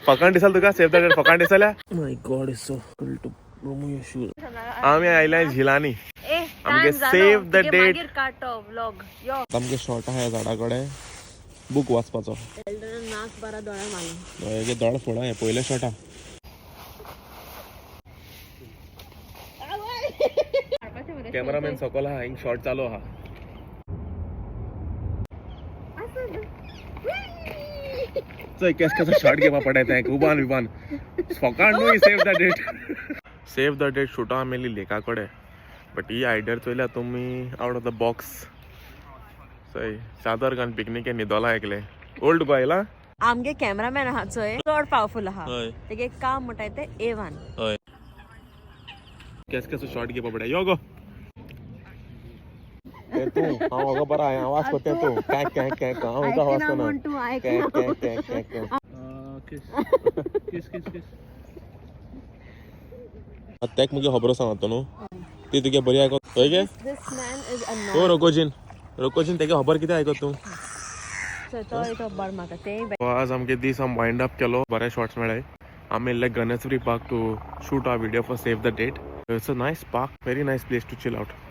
फकाण दिसाल तुका save the date फकाण दिसल्या my god is so cool to remove your shoes आम्ही आयल्या झिलानी आमगे सेव द डेट काटो व्लॉग यो आमगे शॉर्ट आहा झाडाकडे बुक वाचपाचो नाक बरा दोळा मारला हे दोळ फोडा हे पयले शॉर्ट आहा कॅमेरामॅन सकल आहा हिंग शॉर्ट चालू आहा चल केस शॉर्ट घेवपा पडटा उबान बिबान फकाण न्हू save the date save the date शूटा आमेली लेका कडेन बट ही आयडिया चोयल्या तुमी आउट ऑफ द बॉक्स सय चादर घालून पिकनिके न्हिदोला एकले ओल्ड गोयला आमगे कॅमेरामॅन आहा चोय चड पावरफुल आहा हय तेगे काम म्हणटाय ते A1 हय केस शॉर्ट घेवपा पडटा यो गो ते तू हांव हांगा बरा हांव आवाज करता तू काय काय काय हांव हिचो आवाज करना काय काय काय काय काय किस किस किस तेक मुगे खबर सांगता न्हू ती तुगे बरी आयकत हय गे दिस मॅन इज अ ओ रोकोजीन तेगे खबर कितें आयकत तू तो एक बर म्हाका ते आज आमगे दीस आम वाइंड अप केलो बरे शॉट्स मेळ्ळे आमी येयल्ले Ganeshpuri park to shoot our video for save the date it's a nice park very nice place to chill out